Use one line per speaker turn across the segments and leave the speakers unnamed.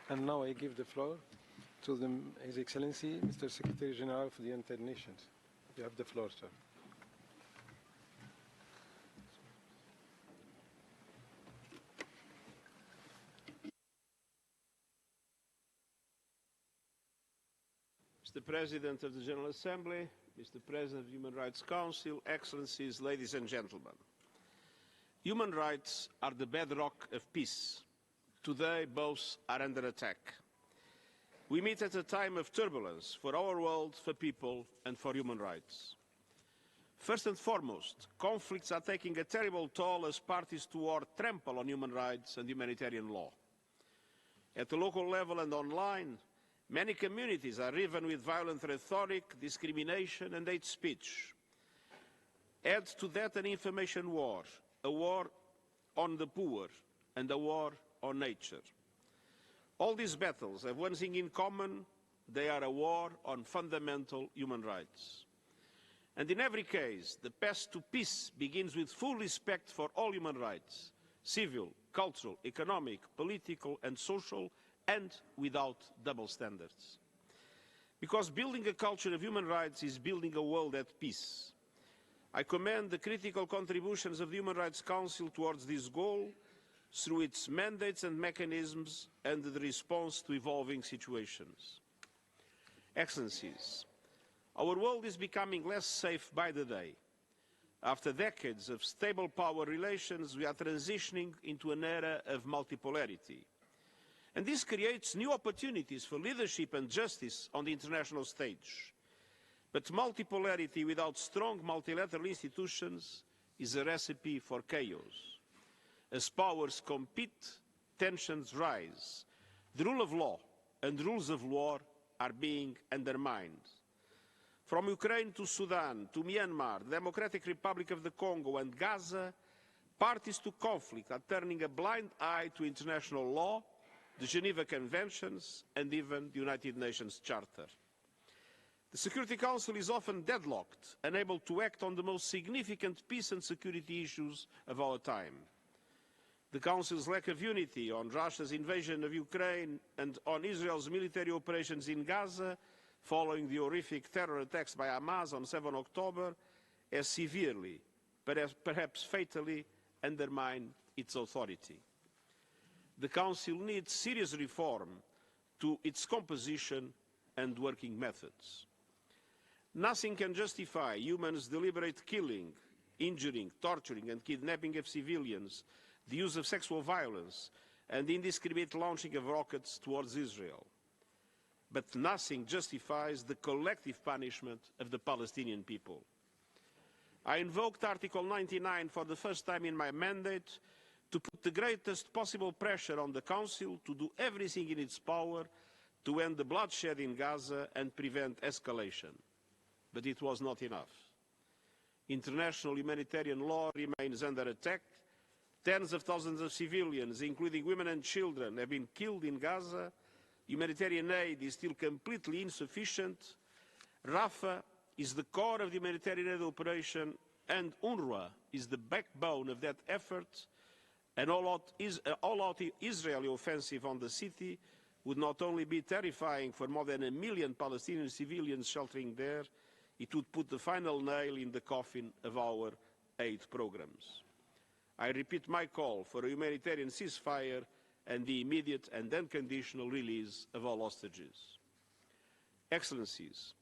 And now I give the floor to His Excellency, Mr. Secretary General of the United Nations. You have the floor, sir.
Mr. President of the General Assembly, Mr. President of the Human Rights Council, Excellencies, ladies and gentlemen. Human rights are the bedrock of peace. Today, both are under attack. We meet at a time of turbulence for our world, for people, and for human rights. First and foremost, conflicts are taking a terrible toll as parties to war trample on human rights and humanitarian law. At the local level and online, many communities are riven with violent rhetoric, discrimination and hate speech. Add to that an information war, a war on the poor and a war on nature. All these battles have one thing in common: they are a war on fundamental human rights. And in every case, the path to peace begins with full respect for all human rights, civil, cultural, economic, political and social, and without double standards. Because building a culture of human rights is building a world at peace. I commend the critical contributions of the Human Rights Council towards this goal through its mandates and mechanisms and the response to evolving situations. Excellencies, our world is becoming less safe by the day. After decades of stable power relations, we are transitioning into an era of multipolarity. And this creates new opportunities for leadership and justice on the international stage. But multipolarity without strong multilateral institutions is a recipe for chaos. As powers compete, tensions rise. The rule of law and rules of war are being undermined. From Ukraine to Sudan, to Myanmar, the Democratic Republic of the Congo and Gaza, parties to conflict are turning a blind eye to international law, the Geneva Conventions and even the United Nations Charter. The Security Council is often deadlocked, unable to act on the most significant peace and security issues of our time. The Council's lack of unity on Russia's invasion of Ukraine and on Israel's military operations in Gaza following the horrific terror attacks by Hamas on 7 October has severely, perhaps fatally, undermined its authority. The Council needs serious reform to its composition and working methods. Nothing can justify humans' deliberate killing, injuring, torturing and kidnapping of civilians, the use of sexual violence and indiscriminate launching of rockets towards Israel. But nothing justifies the collective punishment of the Palestinian people. I invoked Article 99 for the first time in my mandate to put the greatest possible pressure on the Council to do everything in its power to end the bloodshed in Gaza and prevent escalation. But it was not enough. International humanitarian law remains under attack. Tens of thousands of civilians, including women and children, have been killed in Gaza. Humanitarian aid is still completely insufficient. Rafah is the core of the humanitarian aid operation, and UNRWA is the backbone of that effort. An all-out Israeli offensive on the city would not only be terrifying for more than 1 million Palestinian civilians sheltering there, it would put the final nail in the coffin of our aid programs. I repeat my call for a humanitarian ceasefire and the immediate and unconditional release of all hostages. Excellencies,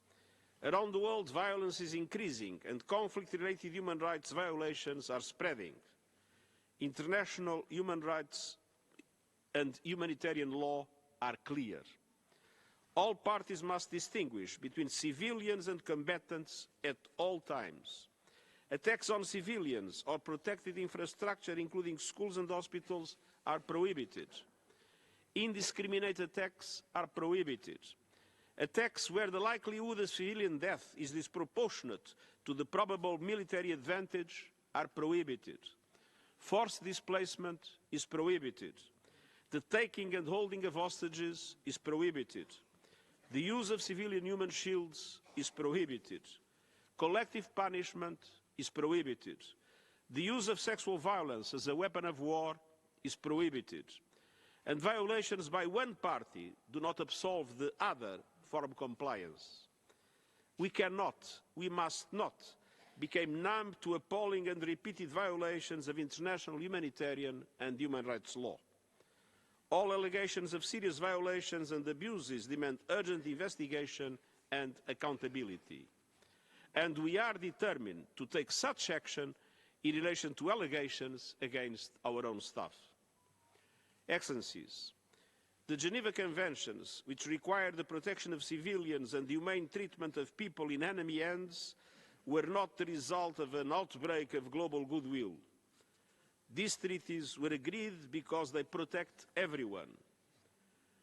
around the world violence is increasing and conflict-related human rights violations are spreading. International human rights and humanitarian law are clear. All parties must distinguish between civilians and combatants at all times. Attacks on civilians or protected infrastructure, including schools and hospitals, are prohibited. Indiscriminate attacks are prohibited. Attacks where the likelihood of civilian death is disproportionate to the probable military advantage are prohibited. Forced displacement is prohibited. The taking and holding of hostages is prohibited. The use of civilian human shields is prohibited. Collective punishment is prohibited. The use of sexual violence as a weapon of war is prohibited. and violations by one party do not absolve the other from compliance. We cannot, we must not, become numb to appalling and repeated violations of international humanitarian and human rights law. All allegations of serious violations and abuses demand urgent investigation and accountability. And we are determined to take such action in relation to allegations against our own staff. Excellencies, the Geneva Conventions, which require the protection of civilians and the humane treatment of people in enemy hands, were not the result of an outbreak of global goodwill. These treaties were agreed because they protect everyone.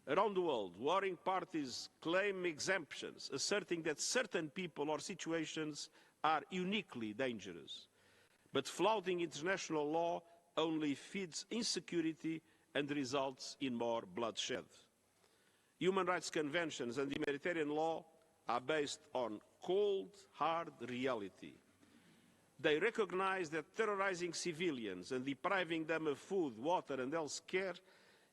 Around the world, warring parties claim exemptions, asserting that certain people or situations are uniquely dangerous. But flouting international law only feeds insecurity and results in more bloodshed. Human rights conventions and humanitarian law are based on cold, hard reality. They recognize that terrorizing civilians and depriving them of food, water and health care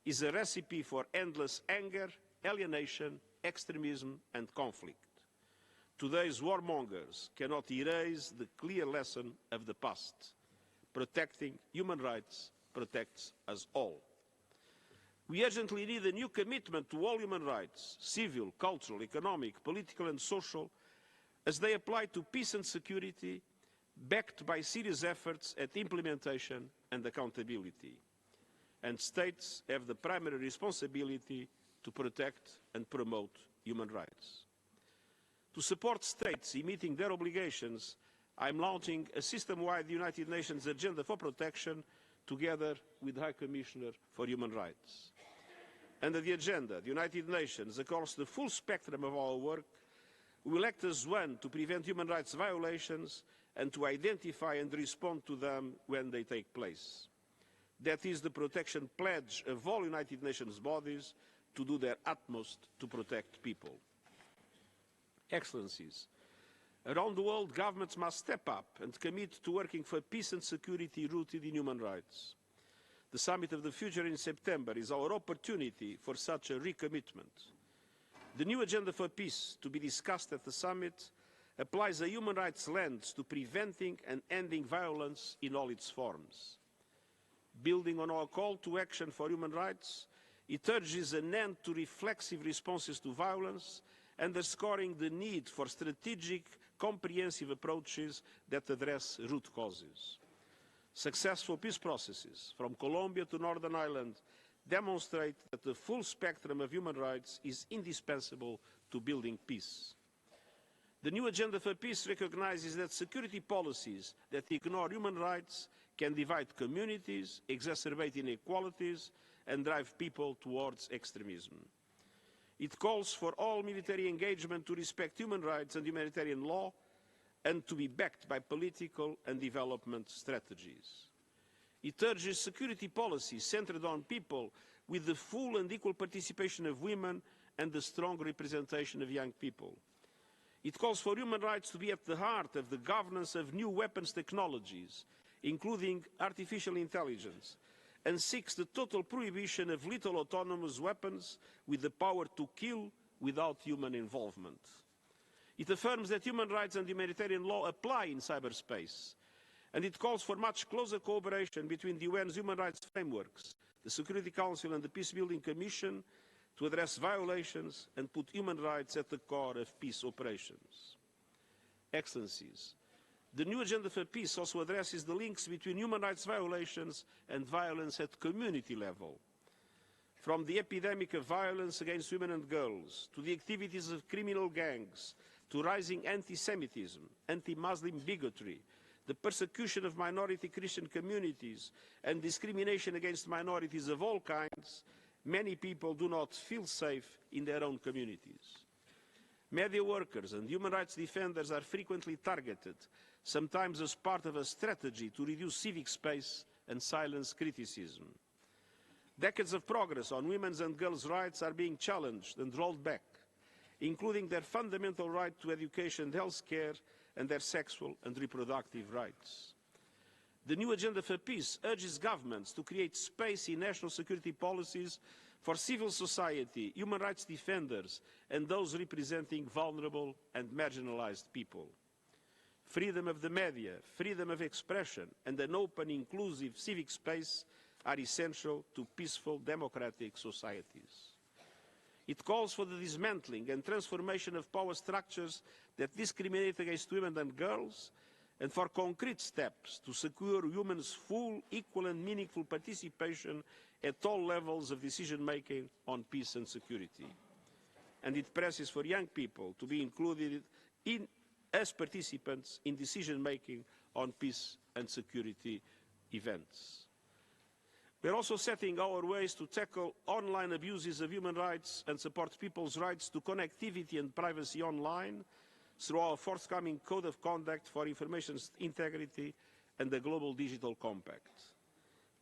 is a recipe for endless anger, alienation, extremism and conflict. Today's warmongers cannot erase the clear lesson of the past. Protecting human rights protects us all. We urgently need a new commitment to all human rights, civil, cultural, economic, political and social, as they apply to peace and security, backed by serious efforts at implementation and accountability. And states have the primary responsibility to protect and promote human rights. To support states in meeting their obligations, I am launching a system-wide United Nations agenda for protection together with the High Commissioner for Human Rights. Under the agenda, the United Nations, across the full spectrum of our work, will act as one to prevent human rights violations and to identify and respond to them when they take place. That is the protection pledge of all United Nations bodies to do their utmost to protect people. Excellencies, around the world, governments must step up and commit to working for peace and security rooted in human rights. The Summit of the Future in September is our opportunity for such a recommitment. The new agenda for peace to be discussed at the summit applies a human rights lens to preventing and ending violence in all its forms. Building on our call to action for human rights, it urges an end to reflexive responses to violence, underscoring the need for strategic, comprehensive approaches that address root causes. Successful peace processes, from Colombia to Northern Ireland, demonstrate that the full spectrum of human rights is indispensable to building peace. The new agenda for peace recognizes that security policies that ignore human rights can divide communities, exacerbate inequalities, and drive people towards extremism. It calls for all military engagement to respect human rights and humanitarian law and to be backed by political and development strategies. It urges security policies centred on people with the full and equal participation of women and the strong representation of young people. It calls for human rights to be at the heart of the governance of new weapons technologies, including artificial intelligence, and seeks the total prohibition of lethal autonomous weapons with the power to kill without human involvement. It affirms that human rights and humanitarian law apply in cyberspace, and it calls for much closer cooperation between the UN's human rights frameworks, the Security Council and the Peacebuilding Commission to address violations and put human rights at the core of peace operations. Excellencies, the new agenda for peace also addresses the links between human rights violations and violence at community level. From the epidemic of violence against women and girls, to the activities of criminal gangs, to rising anti-Semitism, anti-Muslim bigotry, the persecution of minority Christian communities, and discrimination against minorities of all kinds, many people do not feel safe in their own communities. Media workers and human rights defenders are frequently targeted, sometimes as part of a strategy to reduce civic space and silence criticism. Decades of progress on women's and girls' rights are being challenged and rolled back, including their fundamental right to education and health care and their sexual and reproductive rights. The new Agenda for Peace urges governments to create space in national security policies for civil society, human rights defenders, and those representing vulnerable and marginalized people. Freedom of the media, freedom of expression, and an open, inclusive civic space are essential to peaceful democratic societies. It calls for the dismantling and transformation of power structures that discriminate against women and girls, and for concrete steps to secure women's full, equal and meaningful participation at all levels of decision-making on peace and security. And it presses for young people to be included as participants in decision-making on peace and security events. We are also setting our ways to tackle online abuses of human rights and support people's rights to connectivity and privacy online through our forthcoming Code of Conduct for Information Integrity and the Global Digital Compact.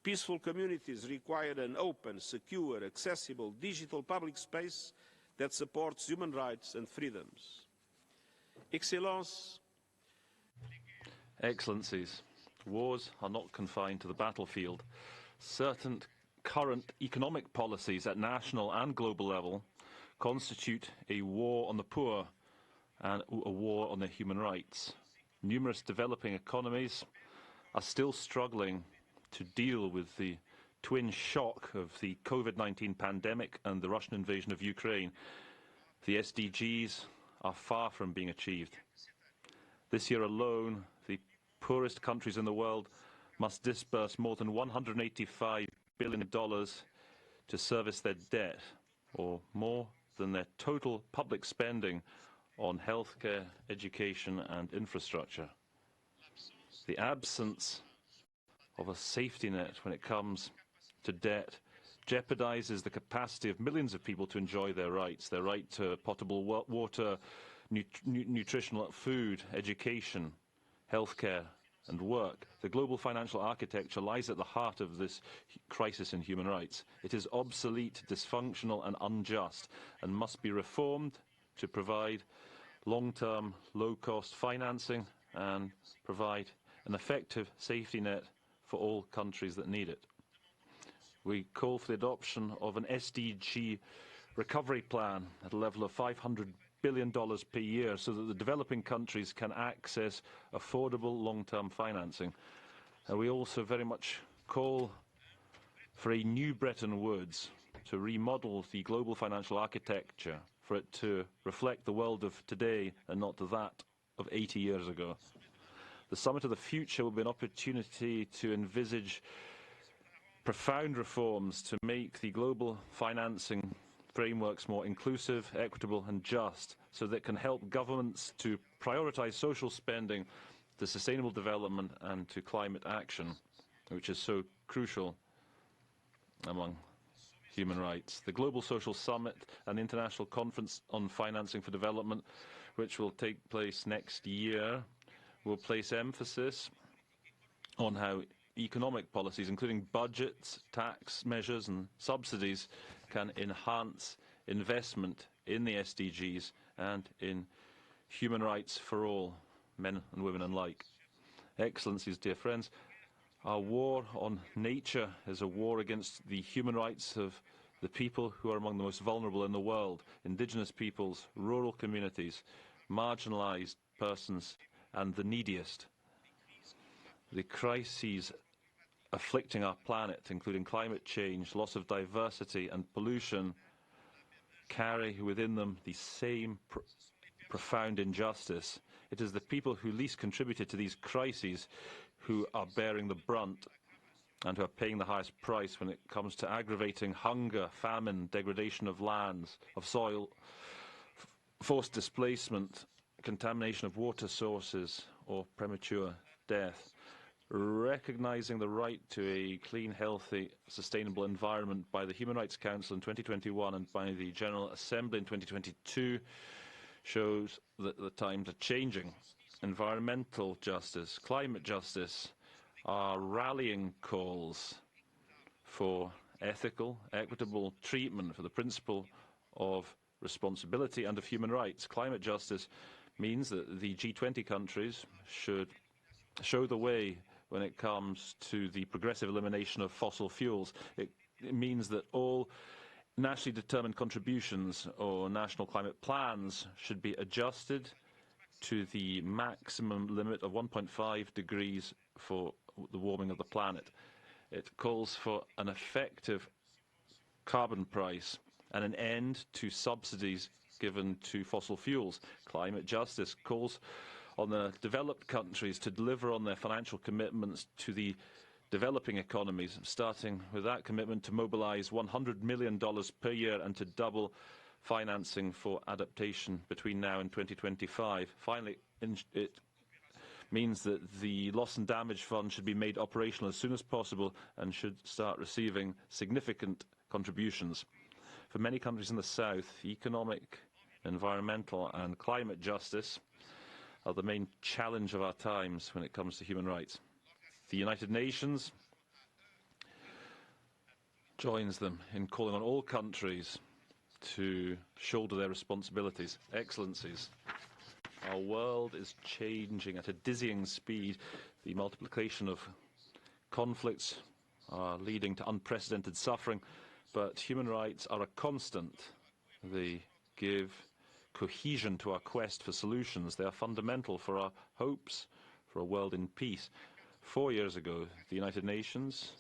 Peaceful communities require an open, secure, accessible digital public space that supports human rights and freedoms.
Excellencies, wars are not confined to the battlefield. Certain current economic policies at national and global level constitute a war on the poor and a war on their human rights. Numerous developing economies are still struggling to deal with the twin shock of the COVID-19 pandemic and the Russian invasion of Ukraine. The SDGs are far from being achieved. This year alone, the poorest countries in the world must disburse more than $185 billion to service their debt, or more than their total public spending on healthcare, education and infrastructure. The absence of a safety net when it comes to debt jeopardizes the capacity of millions of people to enjoy their rights, their right to potable water, nutritional food, education, healthcare and work. The global financial architecture lies at the heart of this crisis in human rights. It is obsolete, dysfunctional and unjust, and must be reformed to provide long-term, low-cost financing and provide an effective safety net for all countries that need it. We call for the adoption of an SDG recovery plan at a level of $500 billion per year so that the developing countries can access affordable long-term financing. We also very much call for a new Bretton Woods to remodel the global financial architecture for it to reflect the world of today and not that of 80 years ago. The Summit of the Future will be an opportunity to envisage profound reforms to make the global financing frameworks more inclusive, equitable and just, so that it can help governments to prioritise social spending, to sustainable development and to climate action, which is so crucial among human rights. The Global Social Summit, an international conference on financing for development, which will take place next year, will place emphasis on how economic policies, including budgets, tax measures and subsidies, can enhance investment in the SDGs and in human rights for all, men and women alike. Excellencies, dear friends, our war on nature is a war against the human rights of the people who are among the most vulnerable in the world: indigenous peoples, rural communities, marginalized persons and the neediest. The crises afflicting our planet, including climate change, loss of diversity and pollution, carry within them the same profound injustice. It is the people who least contributed to these crises who are bearing the brunt and who are paying the highest price when it comes to aggravating hunger, famine, degradation of lands, of soil, forced displacement, contamination of water sources or premature death. Recognising the right to a clean, healthy, sustainable environment by the Human Rights Council in 2021 and by the General Assembly in 2022 shows that the times are changing. Environmental justice, climate justice are rallying calls for ethical, equitable treatment for the principle of responsibility and of human rights. Climate justice means that the G20 countries should show the way when it comes to the progressive elimination of fossil fuels. It means that all nationally determined contributions or national climate plans should be adjusted to the maximum limit of 1.5 degrees for the warming of the planet. It calls for an effective carbon price and an end to subsidies given to fossil fuels. Climate justice calls on the developed countries to deliver on their financial commitments to the developing economies, starting with that commitment to mobilize $100 million per year and to double financing for adaptation between now and 2025. Finally, it means that the loss and damage fund should be made operational as soon as possible and should start receiving significant contributions. For many countries in the South, economic, environmental and climate justice are the main challenge of our times when it comes to human rights. The United Nations joins them in calling on all countries to shoulder their responsibilities. Excellencies, our world is changing at a dizzying speed. The multiplication of conflicts are leading to unprecedented suffering, but human rights are a constant. They give cohesion to our quest for solutions. They are fundamental for our hopes for a world in peace. 4 years ago, the United Nations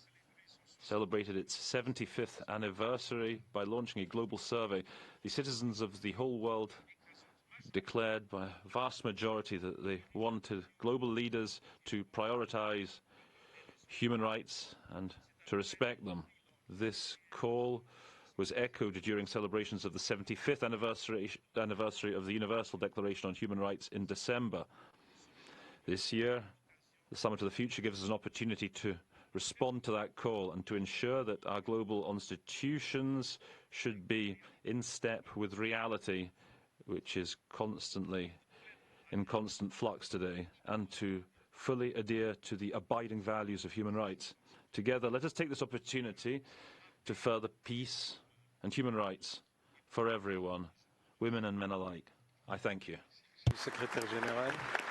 celebrated its 75th anniversary by launching a global survey. The citizens of the whole world declared by a vast majority that they wanted global leaders to prioritize human rights and to respect them. This call was echoed during celebrations of the 75th anniversary of the Universal Declaration on Human Rights in December. This year, the Summit of the Future gives us an opportunity to respond to that call and to ensure that our global institutions should be in step with reality, which is constantly in constant flux today, and to fully adhere to the abiding values of human rights. Together, let us take this opportunity to further peace and human rights for everyone, women and men alike. I thank you.
Secrétaire général.